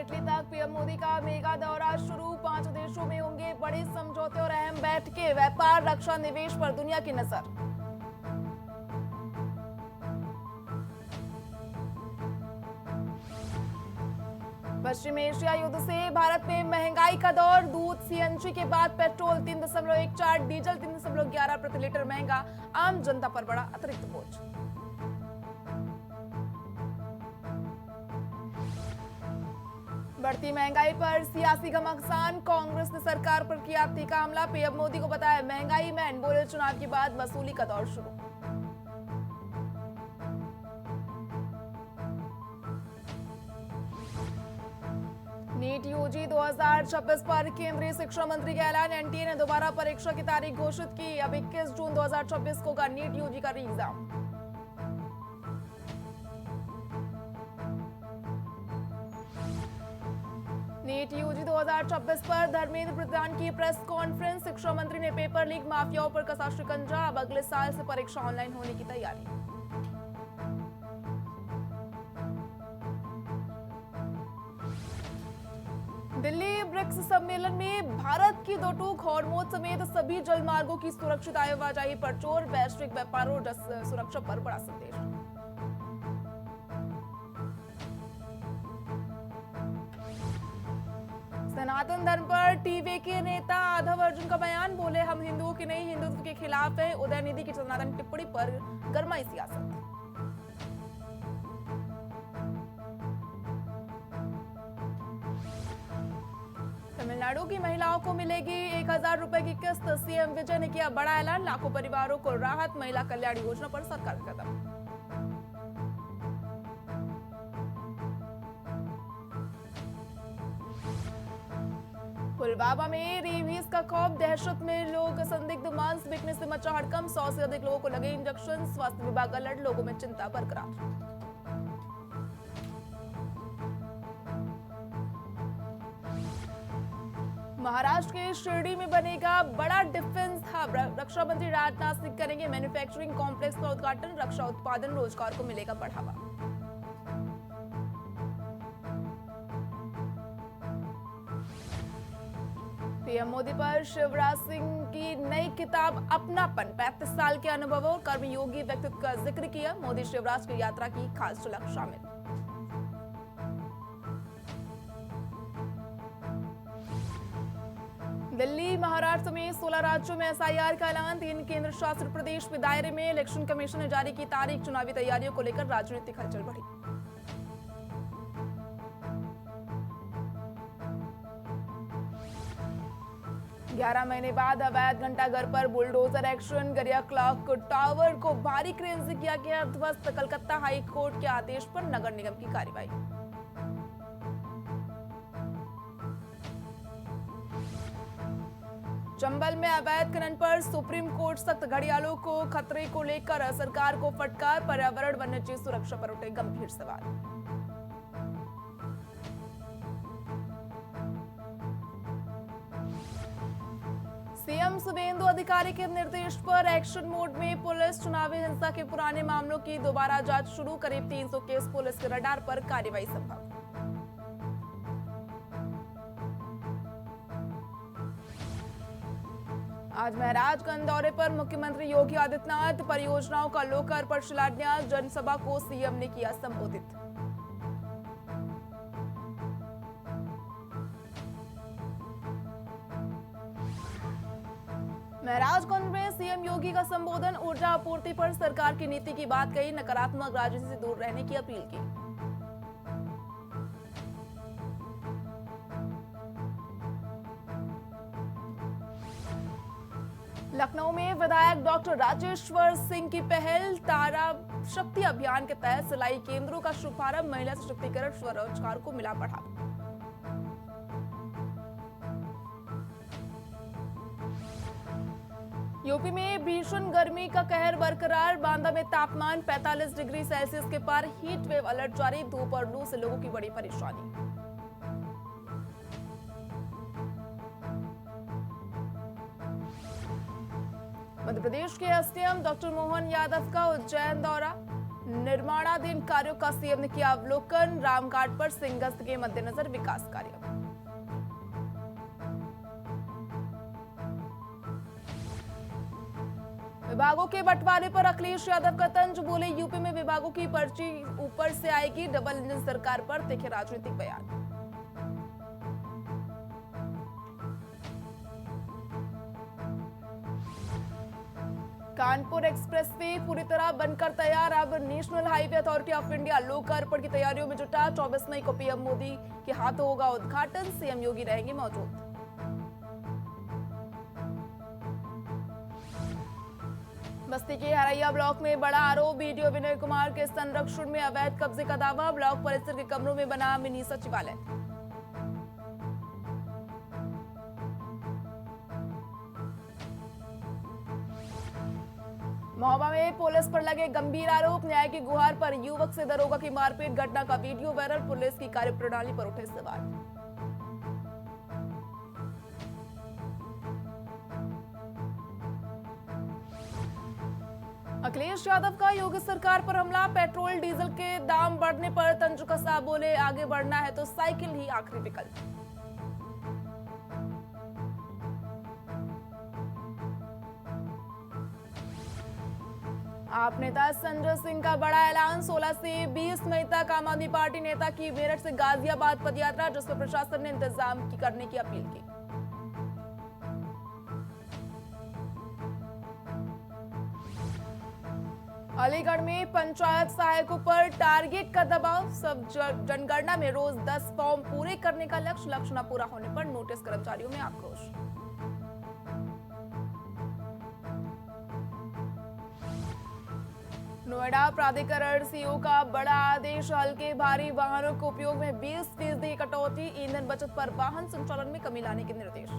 Italy तक PM Modi का mega दौरा शुरू। 5 देशों में होंगे बड़े समझौते और अहम बैठकें। व्यापार, रक्षा, निवेश पर दुनिया की नजर। पश्चिम एशिया युद्ध से भारत में महंगाई का दौर। दूध, सीएनजी के बाद पेट्रोल 3.14, डीजल 3.11 प्रति लीटर महंगा। आम जनता पर बड़ा अतिरिक्त बोझ। बढ़ती महंगाई पर सियासी घमासान। कांग्रेस ने सरकार पर किया तीखा हमला। पीएम मोदी को बताया महंगाई मैन, बोले चुनाव के बाद वसूली का दौर शुरू। नीट यूजी 2026 पर केंद्रीय शिक्षा मंत्री का ऐलान। एनटीए ने दोबारा परीक्षा की तारीख घोषित की। अब 21 जून 2026 को होगा नीट यूजी का एग्जाम। नीट यूजी 2026 पर धर्मेंद्र प्रधान की प्रेस कॉन्फ्रेंस। शिक्षा मंत्री ने पेपर लीक माफियाओं पर कसा शिकंजा। अब अगले साल से परीक्षा ऑनलाइन होने की तैयारी। दिल्ली ब्रिक्स सम्मेलन में भारत की दो टूक। हॉर्मोज समेत सभी जल मार्गों की सुरक्षित आवाजाही पर जोर। वैश्विक व्यापार और सुरक्षा पर बड़ा संदेश। सनातन धर्म पर टीवी के नेता आधव अर्जुन का बयान। बोले हम हिंदुओं के नहीं, हिंदुत्व के खिलाफ है। उदयनिधि की सनातन टिप्पणी पर गरमाई सियासत। तमिलनाडु की महिलाओं को मिलेगी 1000 रुपए की किस्त। सीएम विजय ने किया बड़ा ऐलान। लाखों परिवारों को राहत। महिला कल्याण योजना पर सरकार का कदम। पुलवामा में रेबीज का खौफ। दहशत में लोग। संदिग्ध मांस बिकने से मचा हड़कंप। 100 से अधिक लोगों को लगे इंजेक्शन। स्वास्थ्य विभाग अलर्ट। लोगों में चिंता बरकरार। महाराष्ट्र के शिरडी में बनेगा बड़ा डिफेंस हब। रक्षा मंत्री राजनाथ सिंह करेंगे मैन्युफैक्चरिंग कॉम्प्लेक्स का उद्घाटन। रक्षा उत्पादन रोजगार को मिलेगा बढ़ावा। पीएम मोदी पर शिवराज सिंह की नई किताब अपनापन। 35 साल के अनुभवों और कर्मयोगी व्यक्तित्व का जिक्र किया। मोदी शिवराज की यात्रा की खास झलक शामिल। दिल्ली, महाराष्ट्र समेत 16 राज्यों में एसआईआर का ऐलान। 3 केंद्र शासित प्रदेश के दायरे में। इलेक्शन कमीशन ने जारी की तारीख। चुनावी तैयारियों को लेकर राजनीतिक हलचल बढ़ी। ग्यारह महीने बाद अवैध घंटाघर पर बुलडोजर एक्शन। गरिया क्लॉक टावर को भारी क्रेन से किया गया ध्वस्त। कलकत्ता हाई कोर्ट के आदेश पर नगर निगम की कार्रवाई। चंबल में अवैध खनन पर सुप्रीम कोर्ट सख्त। घड़ियालों को खतरे को लेकर सरकार को फटकार। पर्यावरण वन्यजीव सुरक्षा पर उठे गंभीर सवाल। सीएम शुभेंदु अधिकारी के निर्देश पर एक्शन मोड में पुलिस। चुनावी हिंसा के पुराने मामलों की दोबारा जांच शुरू। करीब 300 केस पुलिस के रडार पर। कार्रवाई संभव। आज महराजगंज दौरे पर मुख्यमंत्री योगी आदित्यनाथ। परियोजनाओं का लोकार्पण, शिलान्यास। जनसभा को सीएम ने किया संबोधित। महराजगंज में सीएम योगी का संबोधन। ऊर्जा आपूर्ति पर सरकार की नीति की बात कही। नकारात्मक राजनीति से दूर रहने की अपील की। लखनऊ में विधायक डॉक्टर राजेश्वर सिंह की पहल। तारा शक्ति अभियान के तहत सिलाई केंद्रों का शुभारंभ। महिला सशक्तिकरण, स्वरोजगार को मिला बढ़ावा। यूपी में भीषण गर्मी का कहर बरकरार। बांदा में तापमान 45 डिग्री सेल्सियस के पार। हीट वेव अलर्ट जारी। धूप और लू से लोगों की बड़ी परेशानी। मध्य प्रदेश के एसडीएम डॉक्टर मोहन यादव का उज्जैन दौरा। निर्माणाधीन कार्यों का सीएम ने किया अवलोकन। रामघाट पर सिंहस्थ के मद्देनजर विकास कार्य। विभागों के बंटवारे पर अखिलेश यादव का तंज, बोले यूपी में विभागों की पर्ची ऊपर से आएगी, डबल इंजन सरकार पर देखे राजनीतिक बयान। कानपुर एक्सप्रेसवे पूरी तरह बनकर तैयार, अब national highway authority of India लोकार्पण की तैयारियों में जुटा। 24 मई को पीएम मोदी के हाथों होगा उद्घाटन, सीएम योगी रहेंगे मौजूद। बस्ती के हरैया ब्लॉक में बड़ा आरोप, बीडीओ विनय कुमार के संरक्षण में अवैध कब्जे का दावा। ब्लॉक परिसर के कमरों में बना मिनी सचिवालय। महोबा में पुलिस पर लगे गंभीर आरोप, न्याय की गुहार पर युवक से दरोगा की मारपीट, घटना का वीडियो वायरल, पुलिस की कार्यप्रणाली पर उठे सवाल। अखिलेश यादव का योगी सरकार पर हमला, पेट्रोल डीजल के दाम बढ़ने पर तंज कसा, बोले आगे बढ़ना है तो साइकिल ही आखिरी विकल्प। आप नेता संजय सिंह का बड़ा ऐलान, 16 से 20 मई तक आम आदमी पार्टी नेता की मेरठ से गाजियाबाद पदयात्रा, जिसमें प्रशासन ने इंतजाम करने की अपील की। अलीगढ़ में पंचायत सहायकों पर टारगेट का दबाव, सब जनगणना में रोज 10 फॉर्म पूरे करने का लक्ष्य न पूरा होने पर नोटिस, कर्मचारियों में आक्रोश। नोएडा प्राधिकरण सीओ का बड़ा आदेश, हल्के भारी वाहनों के उपयोग में 20% की कटौती, ईंधन बचत पर वाहन संचालन में कमी लाने के निर्देश।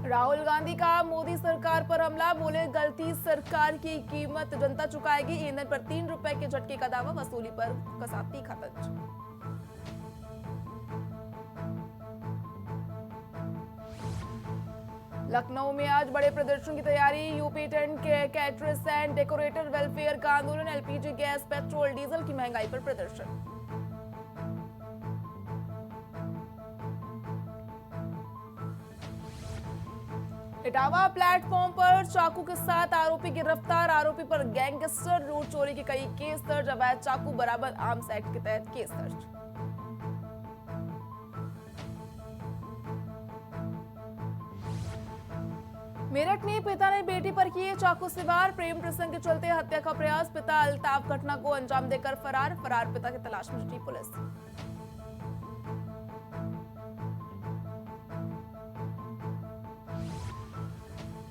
राहुल गांधी का मोदी सरकार पर हमला, बोले गलती सरकार की कीमत जनता चुकाएगी, ईंधन पर 3 रुपए के झटके का दावा, वसूली पर कसा तीखा तंज। लखनऊ में आज बड़े प्रदर्शन की तैयारी, यूपी टेंट के कैटरर्स एंड डेकोरेटर वेलफेयर का आंदोलन, एलपीजी गैस पेट्रोल डीजल की महंगाई पर प्रदर्शन। इटावा प्लेटफॉर्म पर चाकू के साथ आरोपी गिरफ्तार, आरोपी पर गैंगस्टर लूट चोरी के कई केस दर्ज, अवैध चाकू बरामद, आर्म्स एक्ट के तहत केस दर्ज। मेरठ में पिता ने बेटी पर किए चाकू से वार, प्रेम प्रसंग के चलते हत्या का प्रयास, पिता अल्ताफ घटना को अंजाम देकर फरार पिता की तलाश में जुटी पुलिस।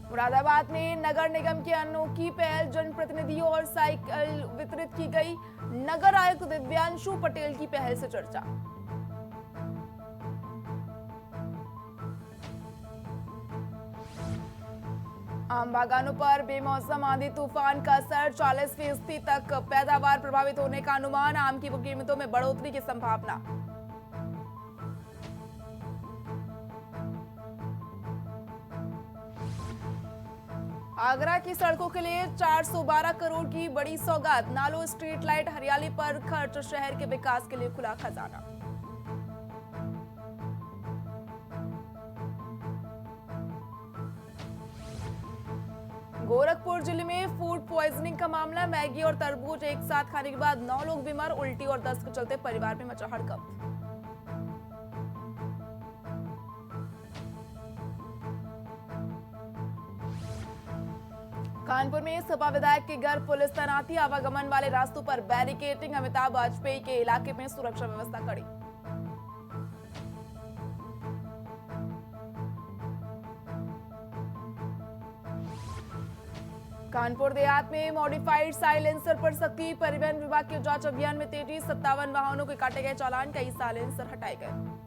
मुरादाबाद में नगर निगम की अनोखी पहल, जनप्रतिनिधियों और साइकिल वितरित की गई, नगर आयुक्त दिव्यांशु पटेल की पहल से चर्चा। आम बागानों पर बेमौसम आंधी तूफान का असर, 40% तक पैदावार प्रभावित होने का अनुमान, आम की कीमतों में बढ़ोतरी की संभावना। आगरा की सड़कों के लिए 412 करोड़ की बड़ी सौगात, नालों, स्ट्रीट लाइट, हरियाली पर खर्च, शहर के विकास के लिए खुला खजाना। गोरखपुर जिले में फूड पॉइजनिंग का मामला, मैगी और तरबूज एक साथ खाने के बाद 9 लोग बीमार, उल्टी और दस्त के चलते परिवार में मचा हड़कंप। कानपुर में सपा विधायक के घर पुलिस तैनाती, आवागमन वाले रास्तों पर बैरिकेडिंग, अमिताभ वाजपेयी के इलाके में सुरक्षा व्यवस्था कड़ी। कानपुर देहात में मॉडिफाइड साइलेंसर पर सख्ती, परिवहन विभाग के जांच अभियान में तेजी, 57 वाहनों के काटे गए चालान, कई साइलेंसर हटाए गए।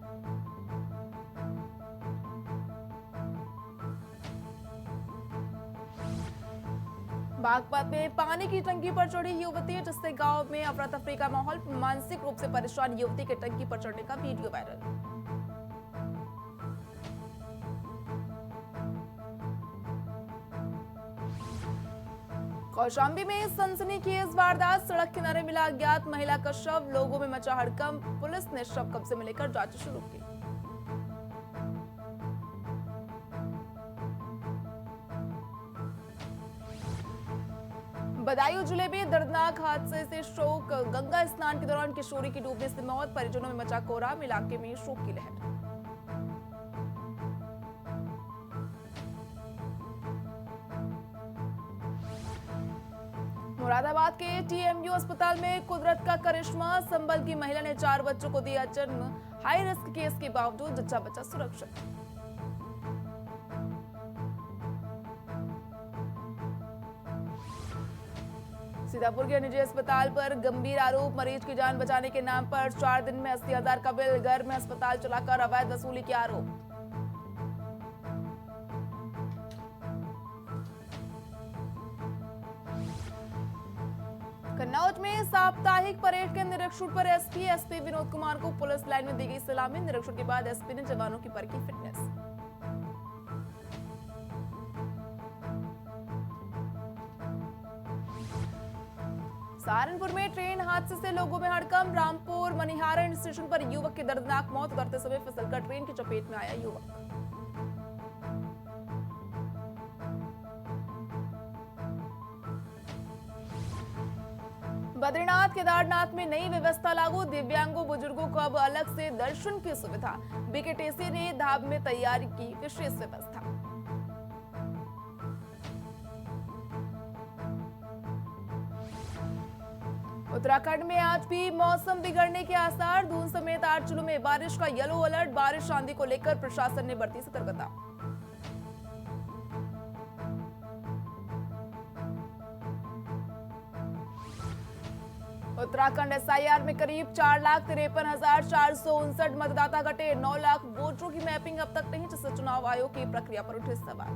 बागपत में पानी की टंकी पर चढ़ी युवती, जिससे गांव में अफरा तफरी का माहौल, मानसिक रूप से परेशान युवती के टंकी पर चढ़ने का वीडियो वायरल। कौशाम्बी में सनसनीखेज वारदात, सड़क किनारे मिला अज्ञात महिला का शव, लोगों में मचा हड़कंप, पुलिस ने शव कब्जे में लेकर जांच शुरू की। बदायूं जिले में दर्दनाक हादसे से शोक, गंगा स्नान के दौरान किशोरी की डूबने से मौत, परिजनों में मचा कोहराम, इलाके में शोक की लहर। मुरादाबाद के टीएमयू अस्पताल में कुदरत का करिश्मा, संभल की महिला ने 4 बच्चों को दिया जन्म, हाई रिस्क केस के बावजूद जच्चा बच्चा सुरक्षित। सीतापुर के निजी अस्पताल पर गंभीर आरोप, मरीज की जान बचाने के नाम पर 4 दिन में 80,000 का बिल, घर में अस्पताल चलाकर अवैध वसूली के आरोप। कन्नौज में साप्ताहिक परेड के निरीक्षण पर एसपी विनोद कुमार को पुलिस लाइन में दी गई सलामी, निरीक्षण के बाद एसपी ने जवानों की परखी फिटनेस। सहारनपुर में ट्रेन हादसे से लोगों में हड़कंप, रामपुर मनिहारन स्टेशन पर युवक की दर्दनाक मौत, उतरते समय फिसलकर ट्रेन की चपेट में आया युवक। बद्रीनाथ केदारनाथ में नई व्यवस्था लागू, दिव्यांगों बुजुर्गों को अब अलग से दर्शन की सुविधा, बीकेटीसी ने धाम में तैयारी की विशेष व्यवस्था। उत्तराखंड में आज भी मौसम बिगड़ने के आसार, धुंध समेत 8 जिलों में बारिश का येलो अलर्ट, बारिश आंधी को लेकर प्रशासन ने बरती सतर्कता। उत्तराखंड एसआईआर में करीब 4,53,459 मतदाता घटे, 9 लाख वोटरों की मैपिंग अब तक नहीं, जिससे चुनाव आयोग की प्रक्रिया पर उठे सवाल।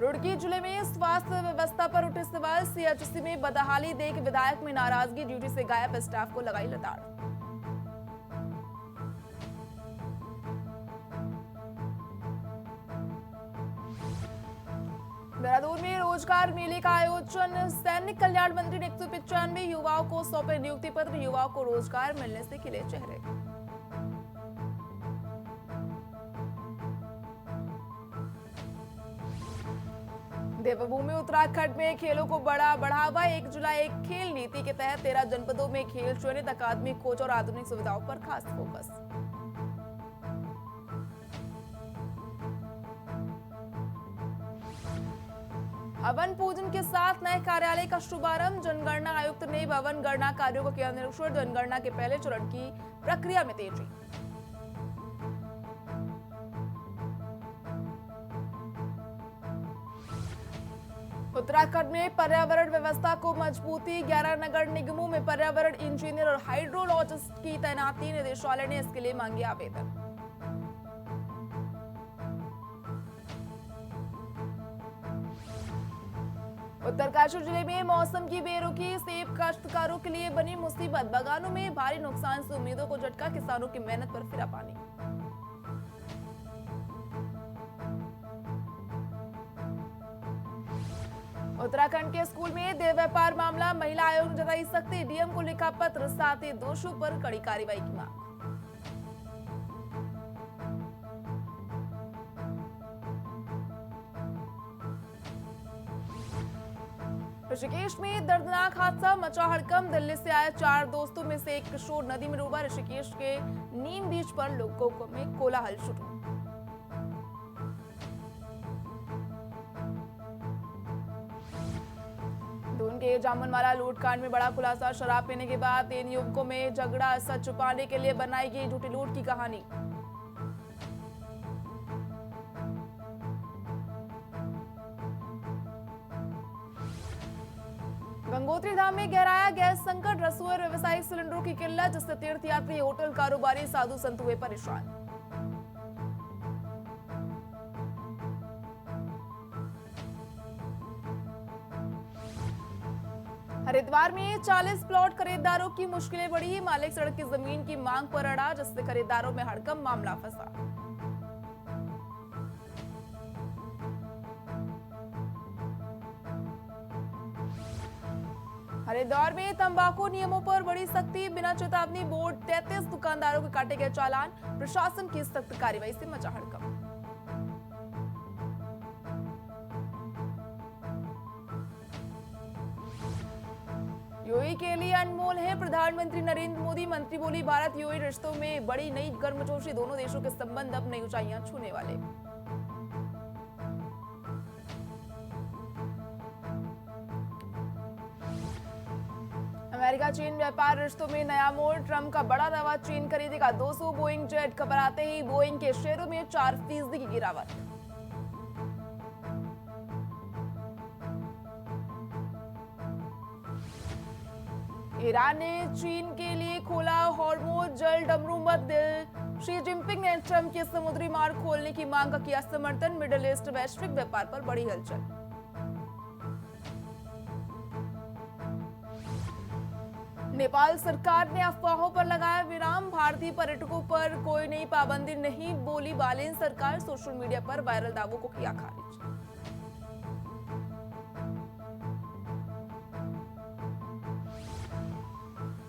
रुड़की जिले में स्वास्थ्य व्यवस्था पर उठे सवाल, सीएचसी में बदहाली देख विधायक में नाराजगी, ड्यूटी से गायब स्टाफ को लगाई लताड़। देहरादून में रोजगार मेले का आयोजन, सैनिक कल्याण मंत्री ने 195 युवाओं को सौंपे नियुक्ति पत्र, युवाओं को रोजगार मिलने से खिले चेहरे। देवभूमि उत्तराखंड में खेलों को बड़ा बढ़ावा, 1 जुलाई 1 खेल नीति के तहत 13 जनपदों में खेल चयनित, अकादमी कोच और आधुनिक सुविधाओं पर खास फोकस। हवन पूजन के साथ नए कार्यालय का शुभारंभ, जनगणना आयुक्त ने भवन गणना कार्यों को किया निरीक्षण, जनगणना के पहले चरण की प्रक्रिया में तेजी। उत्तराखंड में पर्यावरण व्यवस्था को मजबूती, 11 नगर निगमों में पर्यावरण इंजीनियर और हाइड्रोलॉजिस्ट की तैनाती, निदेशालय ने इसके लिए मांगे आवेदन। उत्तरकाशी जिले में मौसम की बेरुखी, सेब काश्तकारों के लिए बनी मुसीबत, बागानों में भारी नुकसान से उम्मीदों को झटका, किसानों की मेहनत पर फिरा पानी। उत्तराखंड के स्कूल में देह व्यापार मामला, महिला आयोग ने जताई सख्ती, डीएम को लिखा पत्र, साथ ही दोषियों पर कड़ी कार्रवाई की मांग। ऋषिकेश में दर्दनाक हादसा, मचा हड़कंप, दिल्ली से आए 4 दोस्तों में से एक किशोर नदी में डूबा, ऋषिकेश के नीम बीच पर लोगों में कोलाहल शुरू। दून के जामुनवाला लूटकांड में बड़ा खुलासा, शराब पीने के बाद 3 युवकों में झगड़ा, सच छुपाने के लिए बनाई गई झूठी लूट की कहानी। गंगोत्री धाम में गहराया गैस संकट, रसोई और व्यवसायिक सिलेंडरों की किल्लत, जिससे तीर्थयात्री, होटल कारोबारी, साधु संत हुए परेशान। हरिद्वार में 40 प्लॉट खरीदारों की मुश्किलें बढ़ी, मालिक सड़क की जमीन की मांग पर अड़ा, जिससे खरीदारों में हड़कंप, मामला फंसा। हरिद्वार में तंबाकू नियमों पर बड़ी सख्ती, बिना चेतावनी बोर्ड 33 दुकानदारों के काटे गए चालान, प्रशासन की सख्त कार्रवाई से मचा हड़कंप। यूएई के लिए अनमोल है प्रधानमंत्री नरेंद्र मोदी, मंत्री बोली भारत यूएई रिश्तों में बड़ी नई गर्मजोशी, दोनों देशों के संबंध अब नई ऊंचाइयां छूने वाले। अमेरिका चीन व्यापार रिश्तों में नया मोड़, ट्रंप का बड़ा दावा, चीन खरीदेगा 200 बोइंग जेट, खबर आते ही बोइंग के शेयरों में 4% की गिरावट। ईरान ने चीन के लिए खोला हॉर्मुज जल डमरूमत, शी जिनपिंग ने ट्रंप के समुद्री मार्ग खोलने की मांग का किया समर्थन, मिडिल ईस्ट वैश्विक व्यापार पर बड़ी हलचल। नेपाल सरकार ने अफवाहों पर लगाया विराम, भारतीय पर्यटकों पर कोई नई पाबंदी नहीं, बोली बालेन सरकार, सोशल मीडिया पर वायरल दावों को किया खारिज।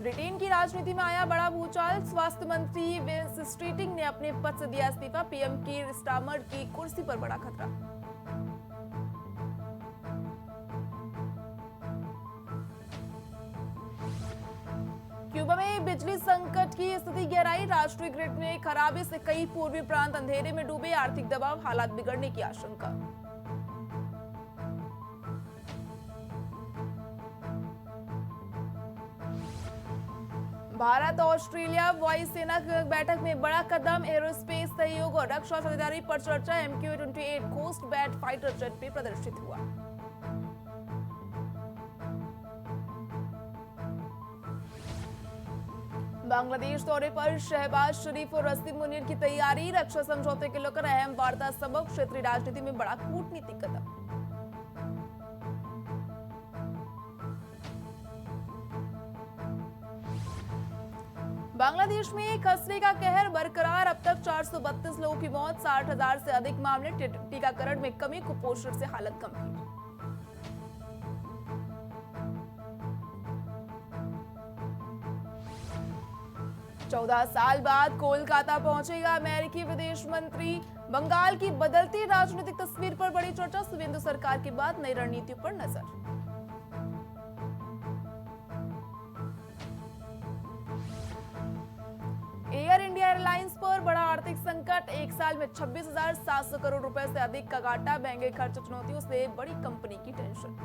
ब्रिटेन की राजनीति में आया बड़ा भूचाल, स्वास्थ्य मंत्री विंस स्ट्रीटिंग ने अपने पद से दिया इस्तीफा, पीएम कीर स्टार्मर की कुर्सी पर बड़ा खतरा। क्यूबा में बिजली संकट की स्थिति गहराई, राष्ट्रीय ग्रिड में खराबी से कई पूर्वी प्रांत अंधेरे में डूबे, आर्थिक दबाव, हालात बिगड़ने की आशंका। भारत ऑस्ट्रेलिया वायुसेना बैठक में बड़ा कदम, एरोस्पेस सहयोग और रक्षा साझेदारी पर चर्चा, MQ-28 coast bat fighter jet पे प्रदर्शित हुआ। बांग्लादेश दौरे पर शहबाज शरीफ और रसीम मुनीर की तैयारी, रक्षा समझौते के लेकर अहम वार्ता सबक, क्षेत्रीय राजनीति में बड़ा कूटनीतिक कदम। बांग्लादेश में खसरे का कहर बरकरार, अब तक 432 लोगों की मौत, 60,000 से अधिक मामले, टीकाकरण में कमी, कुपोषण से हालत गंभीर। चौदह साल बाद कोलकाता पहुंचेगा अमेरिकी विदेश मंत्री, बंगाल की बदलती राजनीतिक तस्वीर पर बड़ी चर्चा, शुवेंदु सरकार के बाद नई रणनीति पर नजर। एयर इंडिया एयरलाइंस पर बड़ा आर्थिक संकट, एक साल में 26,700 करोड़ रुपए से अधिक का घाटा, महंगे खर्च, चुनौतियों से बड़ी कंपनी की टेंशन।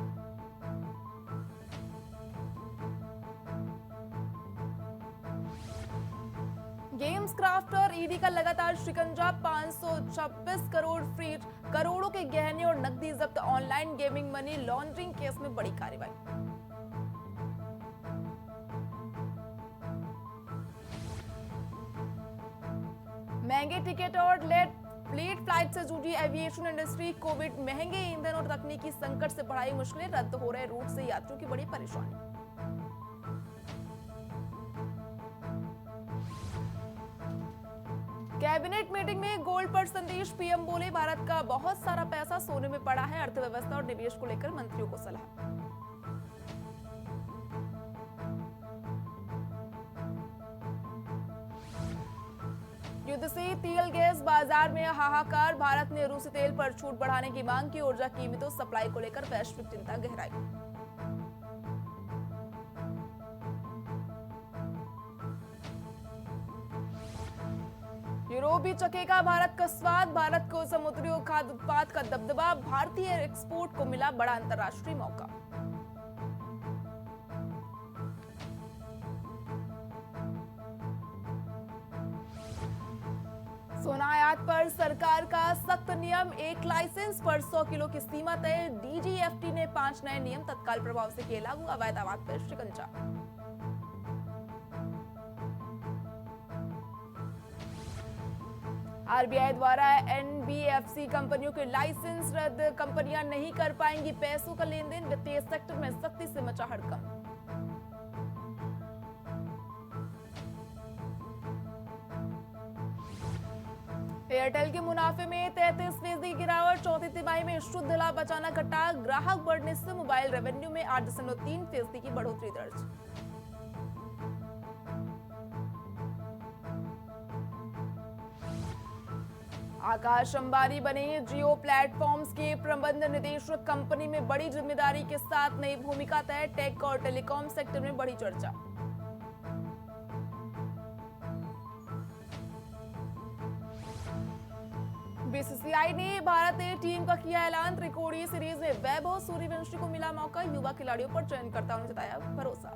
गेम्स क्राफ्टर ईडी का लगातार शिकंजा, 526 करोड़ फ्रीज, करोड़ों के गहने और नकदी जब्त, online gaming money laundering case में बड़ी कार्रवाई। महंगे टिकट और लेट फ्लाइट से जुड़ी एविएशन इंडस्ट्री, कोविड, महंगे ईंधन और तकनीकी संकट से बढ़ाई मुश्किलें, रद्द हो रहे रूट से यात्रियों की बड़ी परेशानी। कैबिनेट मीटिंग में गोल्ड पर संदेश, पीएम बोले भारत का बहुत सारा पैसा सोने में पड़ा है, अर्थव्यवस्था और निवेश को लेकर मंत्रियों को सलाह। युद्ध से तेल गैस बाजार में हाहाकार, भारत ने रूसी तेल पर छूट बढ़ाने की मांग की, ऊर्जा कीमतों सप्लाई को लेकर वैश्विक चिंता गहराई। यूरोप भी चखेगा भारत का स्वाद, भारत को समुद्री खाद्य उत्पाद का दबदबा, भारतीय एक्सपोर्ट को मिला बड़ा अंतर्राष्ट्रीय मौका। सोना आयात पर सरकार का सख्त नियम, एक लाइसेंस पर 100 किलो की सीमा तय, डीजीएफटी ने 5 नए नियम तत्काल प्रभाव से किए लागू, अवैध आयात पर शिकंजा। आरबीआई द्वारा एनबीएफसी कंपनियों के लाइसेंस रद्द, कंपनियां नहीं कर पाएंगी पैसों का लेन देन, वित्तीय सेक्टर में सख्ती से मचा हड़कंप। एयरटेल के मुनाफे में 33% की गिरावट, चौथी तिमाही में शुद्ध लाभ अचानक घटा, ग्राहक बढ़ने से मोबाइल रेवेन्यू में 8.3% की बढ़ोतरी दर्ज। आकाश अंबानी बने जियो प्लेटफॉर्म्स के प्रबंध निदेशक, कंपनी में बड़ी जिम्मेदारी के साथ नई भूमिका तय, टेक और टेलीकॉम सेक्टर में बड़ी चर्चा। बीसीसीआई ने भारत ए टीम का किया ऐलान, त्रिकोणीय सीरीज में वैभव सूर्यवंशी को मिला मौका, युवा खिलाड़ियों पर चयनकर्ताओं ने जताया भरोसा।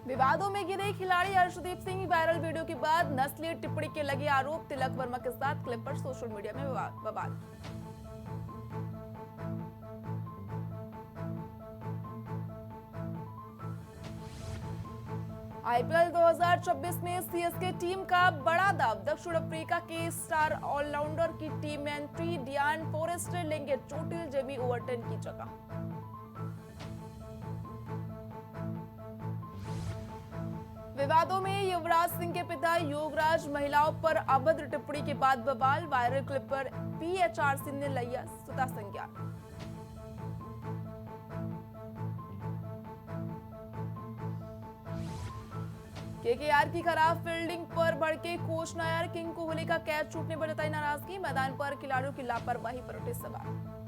विवादों में गिरे खिलाड़ी अर्शदीप सिंह, वायरल वीडियो के बाद नस्लीय टिप्पणी के लगे आरोप, तिलक वर्मा के साथ क्लिप पर सोशल मीडिया में बवाल। आईपीएल 2026 में सीएसके टीम का बड़ा दाव, दक्षिण अफ्रीका के स्टार ऑलराउंडर की टीम में एंट्री, डियान फॉरेस्टर लेंगे चोटिल जेमी ओवरटन की जगह। विवादों में युवराज सिंह के पिता योगराज महिलाओं पर अभद्र टिप्पणी के बाद बवाल, वायरल क्लिप पर पीएचआरसी ने लिया स्वतः संज्ञान। केकेआर की खराब फील्डिंग पर भड़के कोच नायर, किंग कोहली का कैच छूटने पर जताई नाराजगी, मैदान पर खिलाड़ियों की लापरवाही पर उठे सवाल।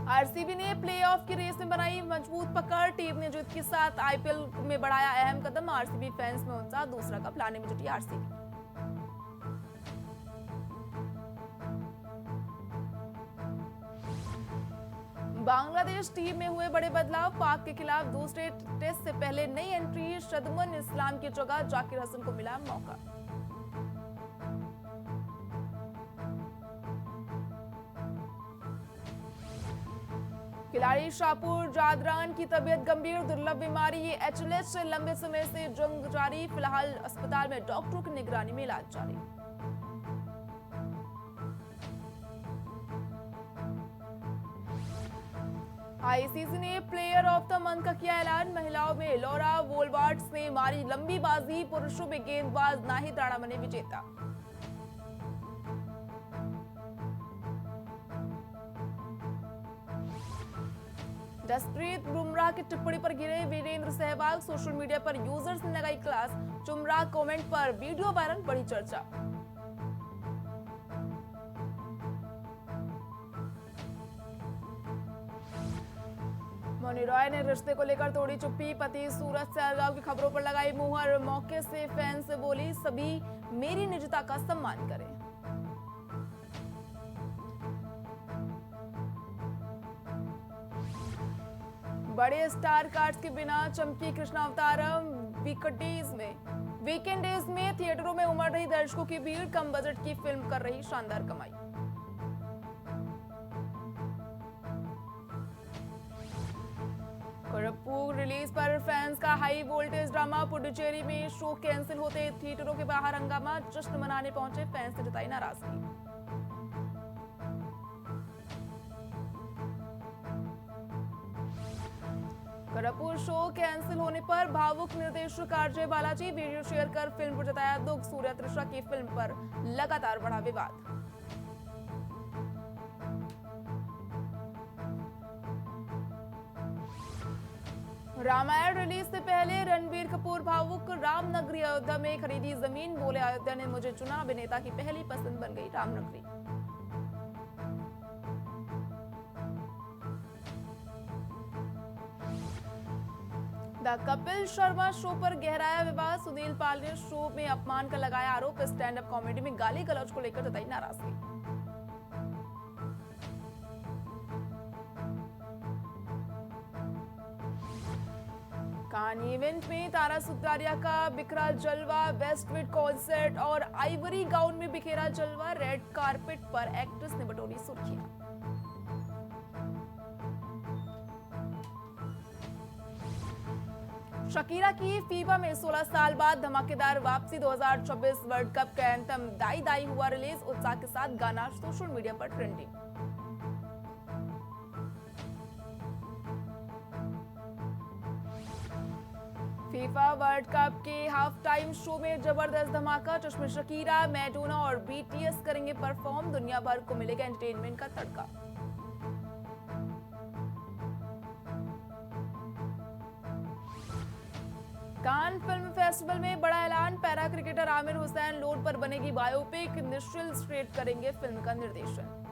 आरसीबी ने प्लेऑफ की रेस में बनाई मजबूत पकड़, टीम ने जीत के साथ आईपीएल में बढ़ाया अहम कदम, आरसीबी फैंस में उत्साह, दूसरा कप लाने में जुटी आरसीबी। बांग्लादेश टीम में हुए बड़े बदलाव, पाक के खिलाफ दूसरे टेस्ट से पहले नई एंट्री, शदमन इस्लाम की जगह जाकिर हसन को मिला मौका। खिलाड़ी शाहपुर जादरान की तबीयत गंभीर, दुर्लभ बीमारी एचएलएच से लंबे समय से जंग जारी, फिलहाल अस्पताल में डॉक्टरों की निगरानी में इलाज जारी। आईसीसी ने प्लेयर ऑफ द मंथ का किया ऐलान, महिलाओं में लॉरा वोलवार्ड्स ने मारी लंबी बाजी, पुरुषों में गेंदबाज नाहिद राणा बने विजेता। जसप्रीत बुमराह की टिप्पणी पर गिरे वीरेंद्र सहवाग, सोशल मीडिया पर यूजर्स ने लगाई क्लास, बुमराह कमेंट पर वीडियो वायरल, बड़ी चर्चा। मौनी रॉय ने रिश्ते को लेकर तोड़ी चुप्पी, पति सूरज सहगल की खबरों पर लगाई मुहर, मौके से फैंस से बोली सभी मेरी निजता का सम्मान करें। बड़े स्टार कास्ट के बिना चमकी कृष्णा अवतारम, वीकेंडेज में थिएटरों में उमड़ रही दर्शकों की भीड़, कम बजट की फिल्म कर रही शानदार कमाई। करप्पू रिलीज पर फैंस का हाई वोल्टेज ड्रामा, पुडुचेरी में शो कैंसिल होते थिएटरों के बाहर हंगामा, जश्न मनाने पहुंचे फैंस ने जताई नाराजगी। करप्पू शो कैंसिल होने पर भावुक निर्देशक आरजे बालाजी, वीडियो शेयर कर फिल्म पर जताया दुख, सूर्या त्रिशा की फिल्म पर लगातार बढ़ा विवाद। रामायण रिलीज से पहले रणबीर कपूर भावुक, रामनगरी अयोध्या में खरीदी जमीन, बोले अयोध्या ने मुझे चुना, अभिनेता की पहली पसंद बन गई रामनगरी। द कपिल शर्मा शो पर गहराया विवाद, सुनील पाल ने शो में अपमान का लगाया आरोप, स्टैंड अप कॉमेडी में गाली गलौज को लेकर जताई नाराजगी। कान इवेंट में तारा सुतारिया का बिखरा जलवा, वेस्टवुड कॉन्सर्ट और आइवरी गाउन में बिखेरा जलवा, रेड कारपेट पर एक्ट्रेस ने बटोरी सुर्खियां। शकीरा की फीफा में 16 साल बाद धमाकेदार वापसी, 2026 वर्ल्ड कप का एंथम दाई दाई हुआ रिलीज, उत्साह के साथ गाना सोशल मीडिया पर ट्रेंडिंग। फीफा वर्ल्ड कप के हाफ टाइम शो में जबरदस्त धमाका। चश्मे शकीरा, मैडोना और बीटीएस करेंगे परफॉर्म। दुनिया भर को मिलेगा एंटरटेनमेंट का तड़का। कान फिल्म फेस्टिवल में बड़ा ऐलान। Para cricketer Aamir Hussain loan पर बनेगी बायोपिक। निश्चिल स्ट्रेट करेंगे फिल्म का निर्देशन।